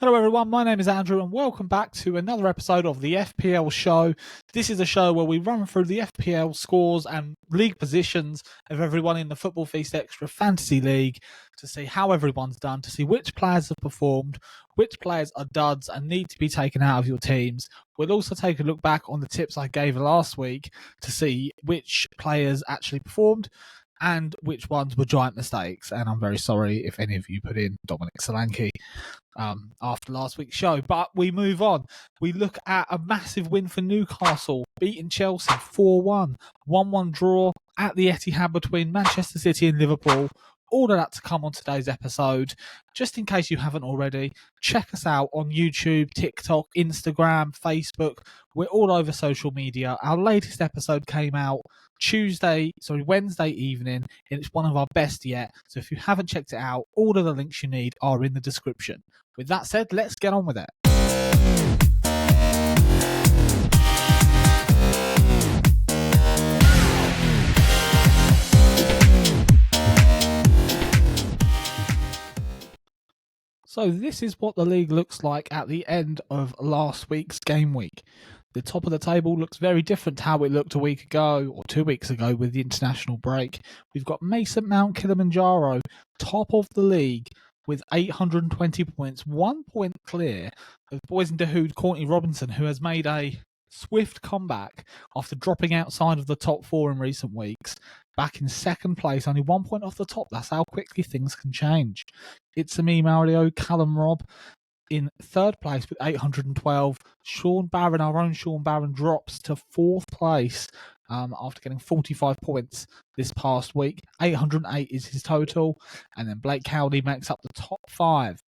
Hello everyone, my name is Andrew and welcome back to another episode of the FPL show. This is a show where we run through the FPL scores and league positions of everyone in the Football Feast Extra Fantasy League to see how everyone's done, to see which players have performed, which players are duds and need to be taken out of your teams. We'll also take a look back on the tips I gave last week to see which players actually performed and which ones were giant mistakes. And I'm very sorry if any of you put in Dominic Solanke after last week's show. But we move on. We look at a massive win for Newcastle, beating Chelsea 4-1, 1-1 draw at the Etihad between Manchester City and Liverpool. All of that to come on today's episode. Just in case you haven't already, check us out on YouTube, TikTok, Instagram, Facebook. We're all over social media. Our latest episode came out Wednesday evening, and it's one of our best yet. So if you haven't checked it out, all of the links you need are in the description. With that said, let's get on with it. So this is what the league looks like at the end of last week's game week. The top of the table looks very different to how it looked a week ago or 2 weeks ago with the international break. We've got Mason Mount Kilimanjaro, top of the league with 820 points, 1 point clear of Boys in Dahoud Courtney Robinson, who has made a swift comeback after dropping outside of the top four in recent weeks. Back in second place, only 1 point off the top. That's how quickly things can change. It's me, Mario, Callum Robb in third place with 812. Sean Barron, our own Sean Barron, drops to fourth place after getting 45 points this past week. 808 is his total. And then Blake Cowley makes up the top five,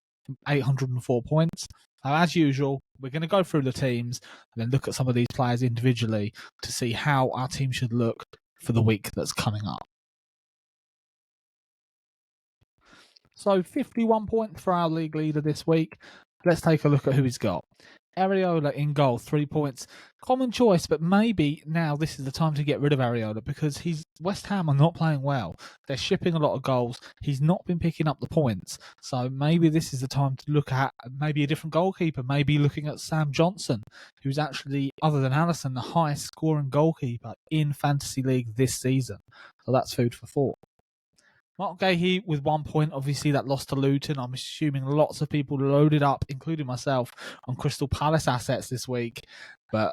804 points. Now, as usual, we're going to go through the teams and then look at some of these players individually to see how our team should look for the week that's coming up. So 51 points for our league leader this week. Let's take a look at who he's got. Areola in goal, 3 points. Common choice, but maybe now this is the time to get rid of Areola because West Ham are not playing well. They're shipping a lot of goals. He's not been picking up the points. So maybe this is the time to look at maybe a different goalkeeper, maybe looking at Sam Johnson, who's actually, other than Alisson, the highest scoring goalkeeper in Fantasy League this season. So that's food for thought. Mark Gahey with 1 point. Obviously, that lost to Luton. I'm assuming lots of people loaded up, including myself, on Crystal Palace assets this week. But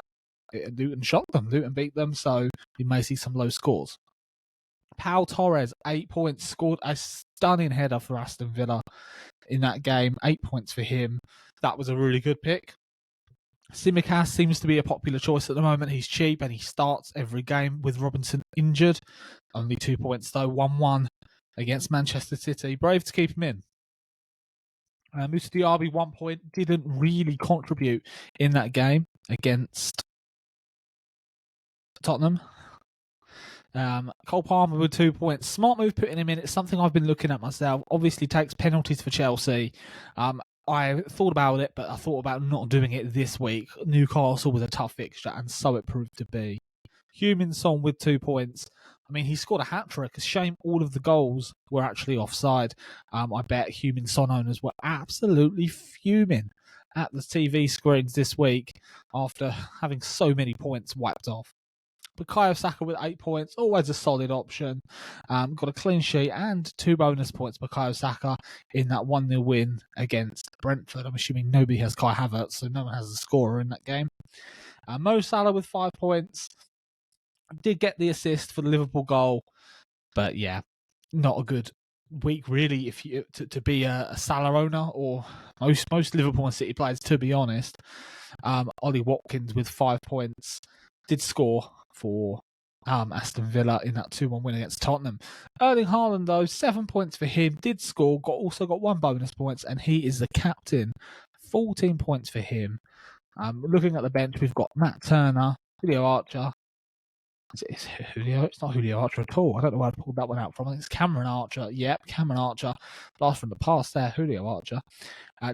Luton shocked them. Luton beat them, so we may see some low scores. Pau Torres, 8 points. Scored a stunning header for Aston Villa in that game. 8 points for him. That was a really good pick. Tsimikas seems to be a popular choice at the moment. He's cheap and he starts every game with Robinson injured. Only 2 points though. 1-1. Against Manchester City. Brave to keep him in. Moussa Diaby, 1 point. Didn't really contribute in that game against Tottenham. Cole Palmer with 2 points. Smart move putting him in. It's something I've been looking at myself. Obviously takes penalties for Chelsea. I thought about it, but I thought about not doing it this week. Newcastle was a tough fixture, and so it proved to be. Heung-min Son with 2 points. I mean, he scored a hat-trick. It's a shame all of the goals were actually offside. I bet Heung-min Son owners were absolutely fuming at the TV screens this week after having so many points wiped off. Bukayo Saka with 8 points, always a solid option. Got a clean sheet and 2 bonus points, Bukayo Saka, in that 1-0 win against Brentford. I'm assuming nobody has Kai Havertz, so no one has a scorer in that game. Mo Salah with 5 points. Did get the assist for the Liverpool goal, but yeah, not a good week really if you to be a Salah owner or most Liverpool and City players, to be honest. Ollie Watkins with 5 points did score for Aston Villa in that 2-1 win against Tottenham. Erling Haaland though, 7 points for him, did score, also got 1 bonus points, and he is the captain. 14 points for him. Looking at the bench, we've got Matt Turner, Julio Archer. It's Julio. It's not Julio Archer at all. I don't know where I pulled that one out from. I think it's Cameron Archer. Yep, Cameron Archer. Last from the past there, Julio Archer.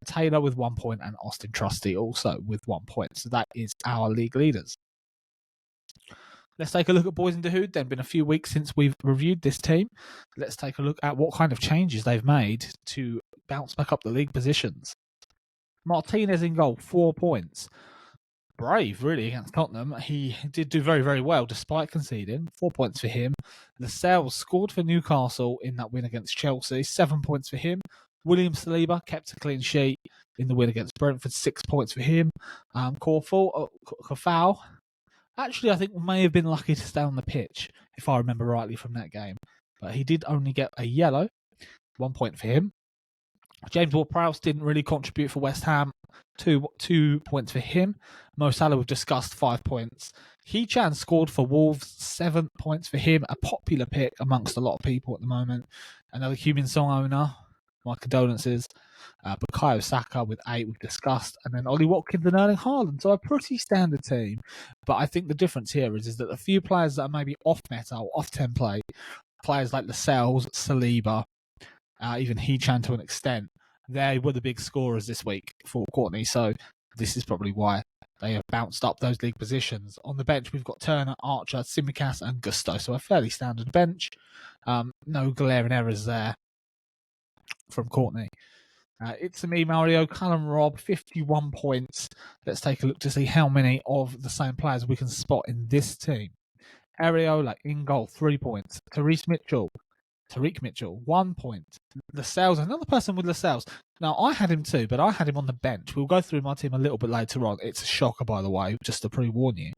Taylor with 1 point and Austin Trusty also with 1 point. So that is our league leaders. Let's take a look at Boys in Dahoud then. Been a few weeks since we've reviewed this team. Let's take a look at what kind of changes they've made to bounce back up the league positions. Martinez in goal, 4 points. Brave, really, against Tottenham. He did do very, very well despite conceding. 4 points for him. Lascelles scored for Newcastle in that win against Chelsea. 7 points for him. William Saliba kept a clean sheet in the win against Brentford. 6 points for him. Kofal, actually, I think may have been lucky to stay on the pitch, if I remember rightly from that game. But he did only get a yellow. 1 point for him. James Ward-Prowse didn't really contribute for West Ham. 2 points for him. Mo Salah, we've discussed, 5 points. Hee-Chan scored for Wolves, 7 points for him. A popular pick amongst a lot of people at the moment. Another Heung-min Son owner. My condolences. Bukayo Saka with 8, we've discussed. And then Ollie Watkins and Erling Haaland. So a pretty standard team. But I think the difference here is that a few players that are maybe off meta or off template, players like Lascelles, Saliba, even Hee-Chan to an extent, they were the big scorers this week for Courtney. So this is probably why they have bounced up those league positions. On the bench, we've got Turner, Archer, Tsimikas, and Gusto. So a fairly standard bench. No glaring errors there from Courtney. It's me, Mario, Callum Robb, 51 points. Let's take a look to see how many of the same players we can spot in this team. Areola in goal, 3 points. Tariq Mitchell, 1 point. Lascelles, another person with Lascelles. Now, I had him too, but I had him on the bench. We'll go through my team a little bit later on. It's a shocker, by the way, just to pre-warn you.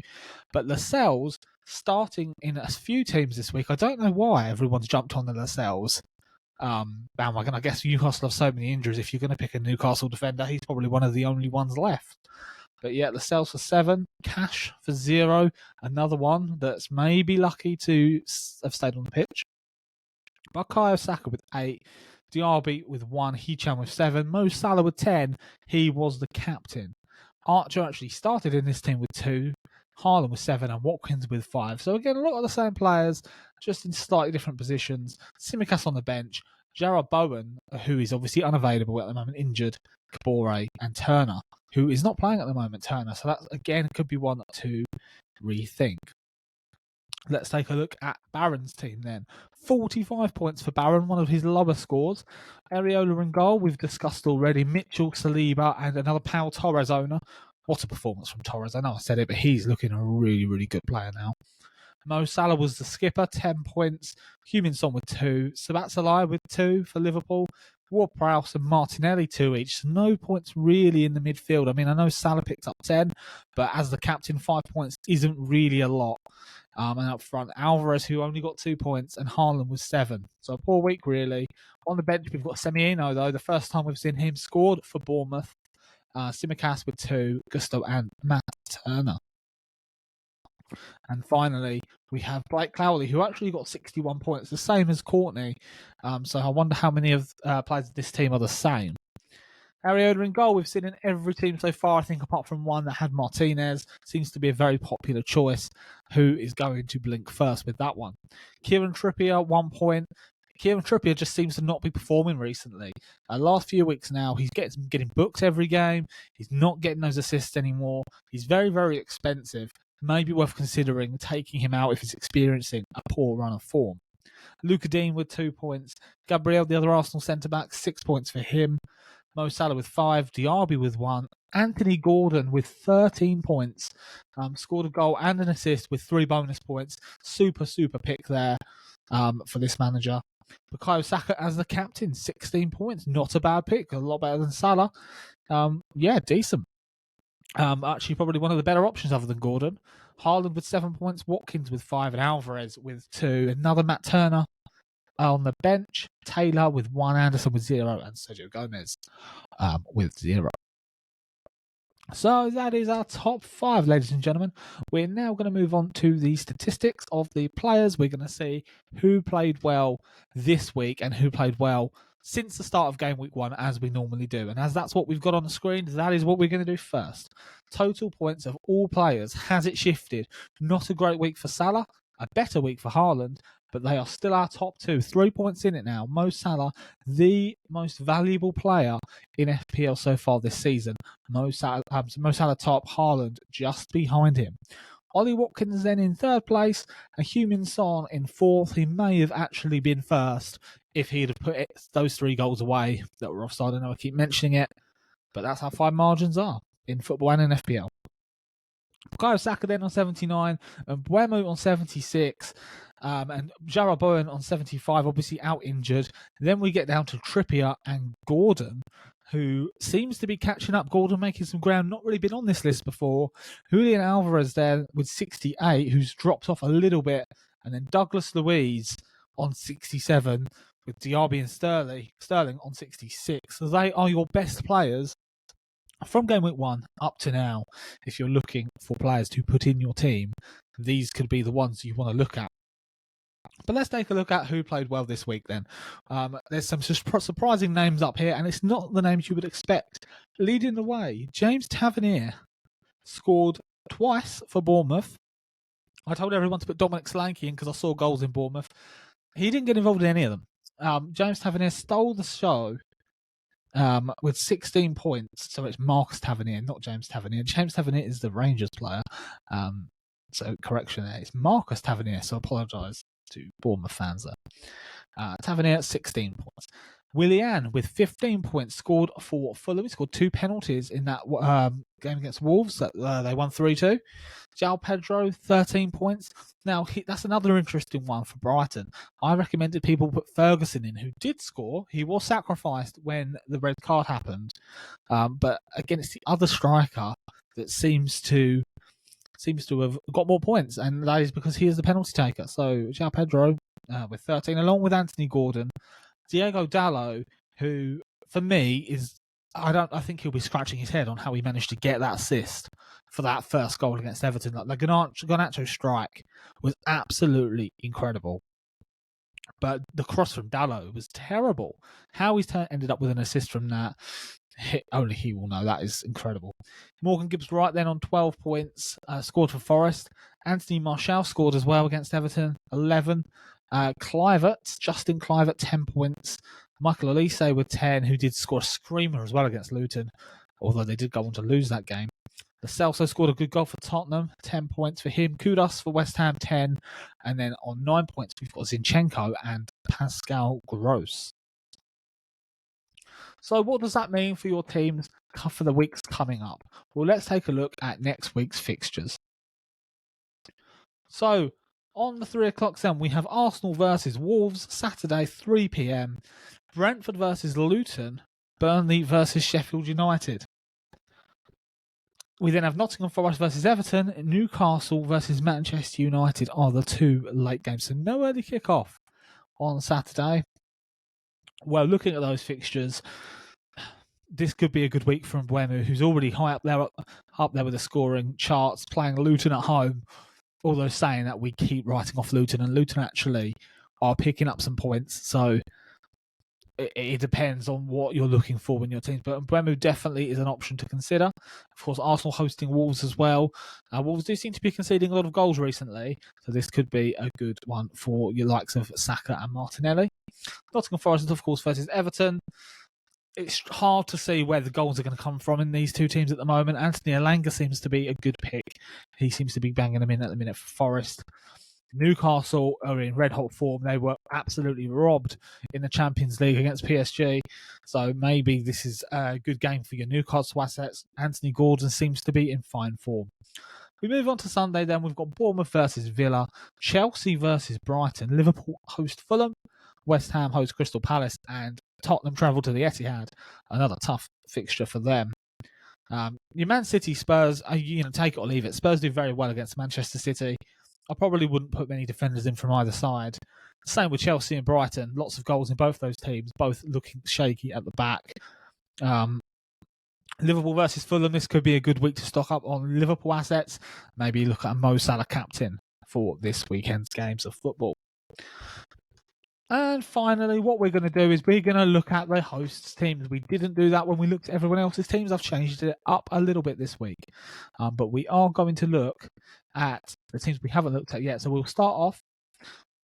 But Lascelles, starting in a few teams this week. I don't know why everyone's jumped on the Lascelles bandwagon. I guess Newcastle have so many injuries. If you're going to pick a Newcastle defender, he's probably one of the only ones left. But yeah, Lascelles for 7, Cash for 0. Another one that's maybe lucky to have stayed on the pitch. Bukayo Saka with 8, Diaby with 1, Hee-Chan with 7, Mo Salah with 10. He was the captain. Archer actually started in this team with 2, Haaland with 7, and Watkins with 5. So again, a lot of the same players, just in slightly different positions. Tsimikas on the bench, Jarrod Bowen, who is obviously unavailable at the moment, injured, Kabore, and Turner, who is not playing at the moment, Turner. So that, again, could be one to rethink. Let's take a look at Barron's team then. 45 points for Barron, one of his lower scores. Areola in goal, we've discussed already. Mitchell, Saliba, and another Pau Torres owner. What a performance from Torres. I know I said it, but he's looking a really, really good player now. Mo Salah was the skipper, 10 points. Heung-min Son with 2. Sabatzalai with 2 for Liverpool. Ward-Prowse and Martinelli 2 each. So no points really in the midfield. I mean, I know Salah picked up 10, but as the captain, 5 points isn't really a lot. And up front, Alvarez, who only got 2 points, and Haaland was 7. So a poor week, really. On the bench, we've got Semieno, though. The first time we've seen him scored for Bournemouth. Tsimikas with 2, Gusto and Matt Turner. And finally, we have Blake Cowley, who actually got 61 points, the same as Courtney. So I wonder how many of players of this team are the same. Areola in goal, we've seen in every team so far, I think, apart from one that had Martinez. Seems to be a very popular choice. Who is going to blink first with that one? Kieran Trippier, 1 point. Kieran Trippier just seems to not be performing recently. Last few weeks now, he's getting booked every game. He's not getting those assists anymore. He's very, very expensive. Maybe worth considering taking him out if he's experiencing a poor run of form. Luca Dean with 2 points. Gabriel, the other Arsenal centre-back, 6 points for him. Mo Salah with 5, Diaby with 1, Anthony Gordon with 13 points, scored a goal and an assist with 3 bonus points. Super pick there for this manager. Bukayo Saka as the captain, 16 points. Not a bad pick, a lot better than Salah. Yeah, decent. Actually, probably one of the better options other than Gordon. Haaland with 7 points, Watkins with 5, and Alvarez with 2. Another Matt Turner on the bench, Taylor with 1, Anderson with 0, and Sergio Gomez with 0. So that is our top 5, ladies and gentlemen. We're now going to move on to the statistics of the players. We're going to see who played well this week and who played well since the start of game week 1, as we normally do. And as that's what we've got on the screen, that is what we're going to do first. Total points of all players. Has it shifted? Not a great week for Salah, a better week for Haaland, but they are still our top 2. 3 points in it now. Mo Salah, the most valuable player in FPL so far this season. Mo Salah top, Haaland just behind him. Ollie Watkins then in 3rd place, and Heung-min Son in 4th. He may have actually been first if he'd have put those 3 goals away that were offside. I know I keep mentioning it. But that's how fine margins are in football and in FPL. Bukayo Saka then on 79, and Buemo on 76, and Jarrah Bowen on 75, obviously out injured. Then we get down to Trippier and Gordon, who seems to be catching up. Gordon making some ground, not really been on this list before. Julian Alvarez there with 68, who's dropped off a little bit, and then Douglas Luiz on 67, with Diaby and Sterling on 66. So they are your best players from game week 1 up to now. If you're looking for players to put in your team, these could be the ones you want to look at. But let's take a look at who played well this week then. There's some surprising names up here, and it's not the names you would expect. Leading the way, James Tavernier scored twice for Bournemouth. I told everyone to put Dominic Solanke in because I saw goals in Bournemouth. He didn't get involved in any of them. James Tavernier stole the show with 16 points. So it's Marcus Tavernier, not James Tavernier. James Tavernier is the Rangers player. So correction there. It's Marcus Tavernier, so I apologise to Bournemouth fans there. Tavernier, 16 points. Willian with 15 points scored for Fulham. He scored 2 penalties in that game against Wolves that they won 3-2. João Pedro, 13 points. Now, that's another interesting one for Brighton. I recommended people put Ferguson in, who did score. He was sacrificed when the red card happened. But again, it's the other striker that seems to have got more points, and that is because he is the penalty taker. So João Pedro with 13, along with Anthony Gordon. Diego Dallo, who for me is, I think he'll be scratching his head on how he managed to get that assist for that first goal against Everton. Like the Garnacho strike was absolutely incredible, but the cross from Dallo was terrible. How he's ended up with an assist from that, only he will know. That is incredible. Morgan Gibbs-White then on 12 points, scored for Forest. Anthony Martial scored as well against Everton, 11. Justin Kluivert, 10 points. Michael Olise with 10, who did score a screamer as well against Luton, although they did go on to lose that game. Lo Celso scored a good goal for Tottenham, 10 points for him. Kudos for West Ham, 10. And then on 9 points, we've got Zinchenko and Pascal Gross. So what does that mean for your teams for the weeks coming up? Well, let's take a look at next week's fixtures. So, on the 3 o'clock then, we have Arsenal versus Wolves, Saturday, 3 p.m. Brentford versus Luton, Burnley versus Sheffield United. We then have Nottingham Forest versus Everton, Newcastle versus Manchester United are the 2 late games. So no early kick-off on Saturday. Well, looking at those fixtures, this could be a good week from Buemo, who's already high up there with the scoring charts, playing Luton at home. Although saying that, we keep writing off Luton, and Luton actually are picking up some points. So it depends on what you're looking for in your teams. But Buemo definitely is an option to consider. Of course, Arsenal hosting Wolves as well. Wolves do seem to be conceding a lot of goals recently, so this could be a good one for your likes of Saka and Martinelli. Nottingham Forest, of course, versus Everton. It's hard to see where the goals are going to come from in these 2 teams at the moment. Anthony Elanga seems to be a good pick. He seems to be banging them in at the minute for Forest. Newcastle are in red-hot form. They were absolutely robbed in the Champions League against PSG. So maybe this is a good game for your Newcastle assets. Anthony Gordon seems to be in fine form. We move on to Sunday then. We've got Bournemouth versus Villa, Chelsea versus Brighton, Liverpool host Fulham, West Ham host Crystal Palace, and Tottenham travel to the Etihad. Another tough fixture for them. Your Man City Spurs, take it or leave it. Spurs do very well against Manchester City. I probably wouldn't put many defenders in from either side. Same with Chelsea and Brighton. Lots of goals in both those teams, both looking shaky at the back. Liverpool versus Fulham. This could be a good week to stock up on Liverpool assets. Maybe look at a Mo Salah captain for this weekend's games of football. And finally, what we're going to do is we're going to look at the hosts' teams. We didn't do that when we looked at everyone else's teams. I've changed it up a little bit this week. But we are going to look at the teams we haven't looked at yet. So we'll start off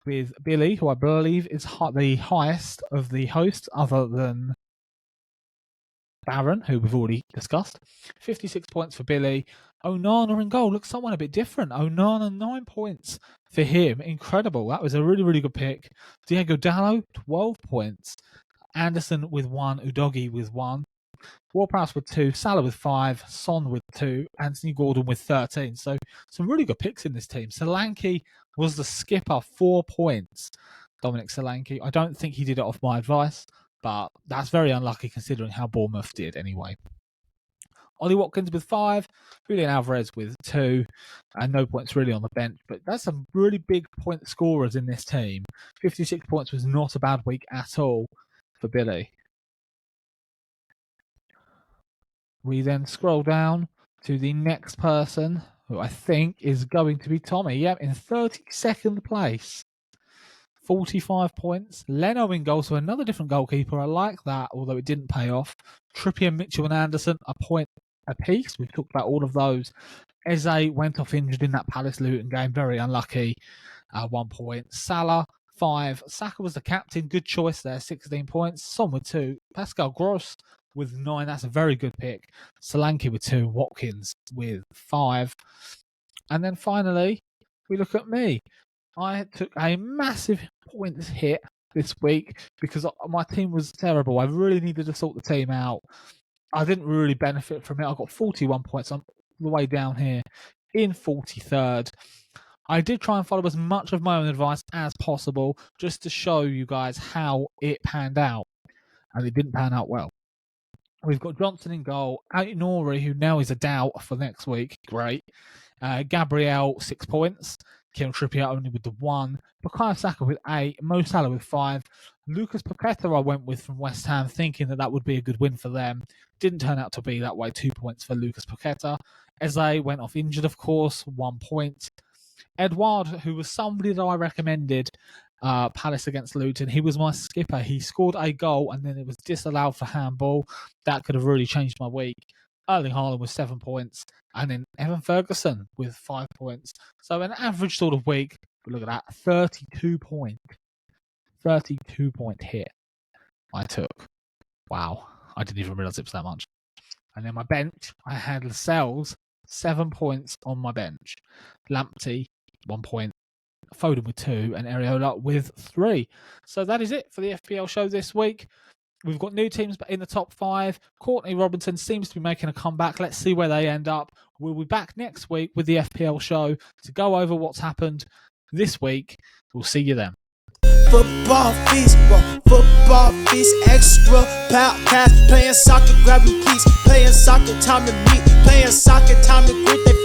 with Billy, who I believe is the highest of the hosts, other than Baron, who we've already discussed. 56 points for Billy. Onana in goal. Looks someone a bit different. Onana, 9 points for him. Incredible. That was a really, really good pick. Diego Dallo, 12 points. Anderson with 1. Udogi with 1. Ward-Prowse with 2, Salah with 5, Son with 2, Anthony Gordon with 13. So some really good picks in this team. Solanke was the skipper, 4 points. Dominic Solanke. I don't think he did it off my advice, but that's very unlucky considering how Bournemouth did anyway. Ollie Watkins with 5, Julian Alvarez with 2, and no points really on the bench. But that's some really big point scorers in this team. 56 points was not a bad week at all for Billy. We then scroll down to the next person, who I think is going to be Tommy. Yep, in 32nd place. 45 points. Leno in goal, so another different goalkeeper. I like that, although it didn't pay off. Trippier, Mitchell and Anderson, a point apiece. We've talked about all of those. Eze went off injured in that Palace-Luton game. Very unlucky. 1 point. Salah, 5. Saka was the captain. Good choice there. 16 points. Son with 2. Pascal Gross with 9. That's a very good pick. Solanke with 2. Watkins with 5. And then finally, we look at me. I took a massive points hit this week because my team was terrible. I really needed to sort the team out. I didn't really benefit from it. I got 41 points. I'm the way down here in 43rd. I did try and follow as much of my own advice as possible just to show you guys how it panned out. And it didn't pan out well. We've got Johnson in goal. Aït-Nouri, who now is a doubt for next week. Great. Gabriel, 6 points. Kieran Trippier only with the 1. Bukayo Saka with 8. Mo Salah with 5. Lucas Paqueta I went with from West Ham, thinking that would be a good win for them. Didn't turn out to be that way. 2 points for Lucas Paqueta. Eze went off injured, of course. 1 point. Edouard, who was somebody that I recommended, Palace against Luton. He was my skipper. He scored a goal and then it was disallowed for handball. That could have really changed my week. Erling Haaland with 7 points. And then Evan Ferguson with 5 points. So an average sort of week. But look at that. 32 point hit I took. Wow. I didn't even realise it was that much. And then my bench, I had Lascelles, 7 points on my bench. Lamptey, 1 point. Foden with 2 and Areola with 3. So that is it for the FPL show this week. We've got new teams in the top 5. Courtney Robinson seems to be making a comeback. Let's see where they end up. We'll be back next week with the FPL show to go over what's happened this week. We'll see you then. Football feast, extra podcast. Playing soccer, grab your piece. Playing soccer, time to meet. Playing soccer, time to greet.